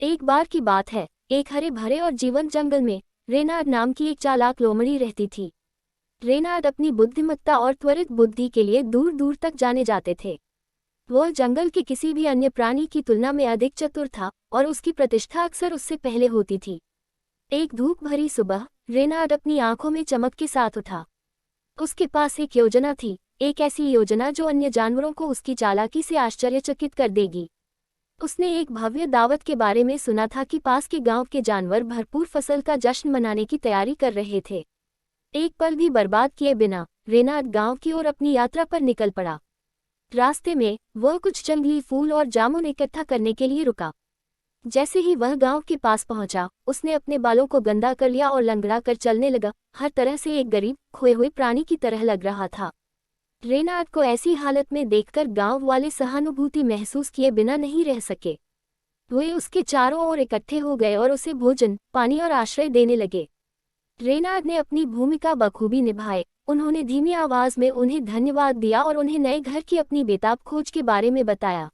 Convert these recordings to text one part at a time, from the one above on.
एक बार की बात है, एक हरे भरे और जीवंत जंगल में रेनाड नाम की एक चालाक लोमड़ी रहती थी। रेनाड अपनी बुद्धिमत्ता और त्वरित बुद्धि के लिए दूर दूर तक जाने जाते थे। वह जंगल के किसी भी अन्य प्राणी की तुलना में अधिक चतुर था और उसकी प्रतिष्ठा अक्सर उससे पहले होती थी। एक धूप भरी सुबह रेनाड अपनी आंखों में चमक के साथ उठा। उसके पास एक योजना थी, एक ऐसी योजना जो अन्य जानवरों को उसकी चालाकी से आश्चर्यचकित कर देगी। उसने एक भव्य दावत के बारे में सुना था कि पास के गांव के जानवर भरपूर फसल का जश्न मनाने की तैयारी कर रहे थे। एक पल भी बर्बाद किए बिना रेनाड गांव की ओर अपनी यात्रा पर निकल पड़ा। रास्ते में वह कुछ जंगली फूल और जामुन इकट्ठा करने के लिए रुका। जैसे ही वह गांव के पास पहुंचा, उसने अपने बालों को गंदा कर लिया और लंगड़ा कर चलने लगा, हर तरह से एक गरीब खोए हुए प्राणी की तरह लग रहा था। रेनाड को ऐसी हालत में देखकर गांव वाले सहानुभूति महसूस किए बिना नहीं रह सके। वे उसके चारों ओर इकट्ठे हो गए और उसे भोजन, पानी और आश्रय देने लगे। रेनाड ने अपनी भूमिका बखूबी निभाई। उन्होंने धीमी आवाज में उन्हें धन्यवाद दिया और उन्हें नए घर की अपनी बेताब खोज के बारे में बताया।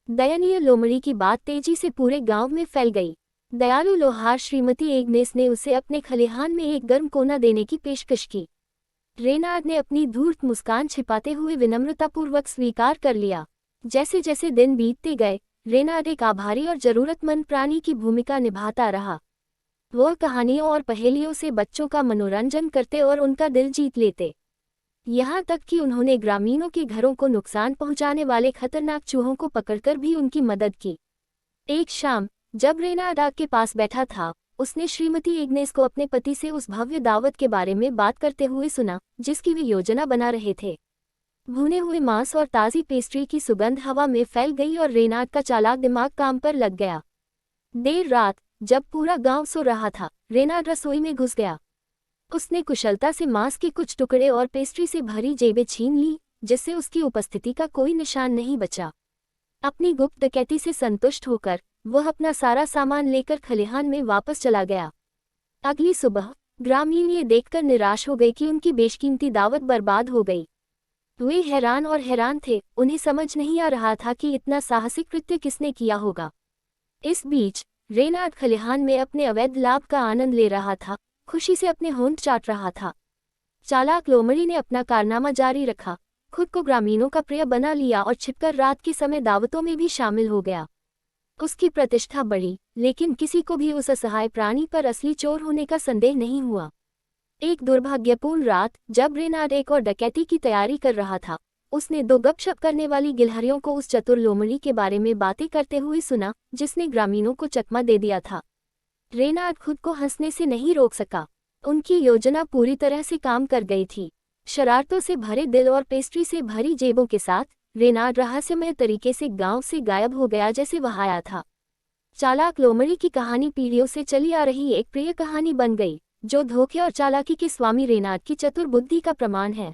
दयनीय लोमड़ी की बात तेजी से पूरे गांव में फैल गई। दयालु लोहार श्रीमती एग्नेस ने उसे अपने खलिहान में एक गर्म कोना देने की पेशकश की। रेनाड ने अपनी धूर्त मुस्कान छिपाते हुए विनम्रतापूर्वक स्वीकार कर लिया। जैसे जैसे दिन बीतते गए, रेनाड एक आभारी और जरूरतमंद प्राणी की भूमिका निभाता रहा। वह कहानियों और पहेलियों से बच्चों का मनोरंजन करते और उनका दिल जीत लेते। यहाँ तक कि उन्होंने ग्रामीणों के घरों को नुकसान पहुंचाने वाले खतरनाक चूहों को पकड़कर भी उनकी मदद की। एक शाम, जब रेनाड आग के पास बैठा था, उसने श्रीमती एग्नेस को अपने पति से उस भव्य दावत के बारे में बात करते हुए सुना, जिसकी वे योजना बना रहे थे। भुने हुए मांस और ताज़ी पेस्ट्री की सुगंध हवा में फैल गई और रेनाड का चालाक दिमाग काम पर लग गया। देर रात, जब पूरा गांव सो रहा था, रेनाड रसोई में घुस गया। उसने कुशलता से मांस के कुछ टुकड़े और पेस्ट्री से भरी जेबें छीन ली, जिससे उसकी उपस्थिति का कोई निशान नहीं बचा। अपनी गुप्त डकैती से संतुष्ट होकर वह अपना सारा सामान लेकर खलिहान में वापस चला गया। अगली सुबह ग्रामीण ये देखकर निराश हो गए कि उनकी बेशकीमती दावत बर्बाद हो गई। वे हैरान और हैरान थे, उन्हें समझ नहीं आ रहा था कि इतना साहसिक कृत्य किसने किया होगा। इस बीच रेनाड खलिहान में अपने अवैध लाभ का आनंद ले रहा था, खुशी से अपने होंठ चाट रहा था। चालाक लोमड़ी ने अपना कारनामा जारी रखा, खुद को ग्रामीणों का प्रिय बना लिया और छिपकर रात के समय दावतों में भी शामिल हो गया। उसकी प्रतिष्ठा बढ़ी, लेकिन किसी को भी उस असहाय प्राणी पर असली चोर होने का संदेह नहीं हुआ। एक दुर्भाग्यपूर्ण रात, जब रेनाड एक और डकैती की तैयारी कर रहा था, उसने दो गपशप करने वाली गिलहरियों को उस चतुर लोमड़ी के बारे में बातें करते हुए सुना, जिसने ग्रामीणों को चकमा दे दिया था। रेनाड खुद को हंसने से नहीं रोक सका। उनकी योजना पूरी तरह से काम कर गई थी। शरारतों से भरे दिल और पेस्ट्री से भरी जेबों के साथ रेनाड रहस्यमय तरीके से गांव से गायब हो गया, जैसे वह आया था। चालाक लोमड़ी की कहानी पीढ़ियों से चली आ रही एक प्रिय कहानी बन गई, जो धोखे और चालाकी के स्वामी रेनाड की चतुर बुद्धि का प्रमाण है।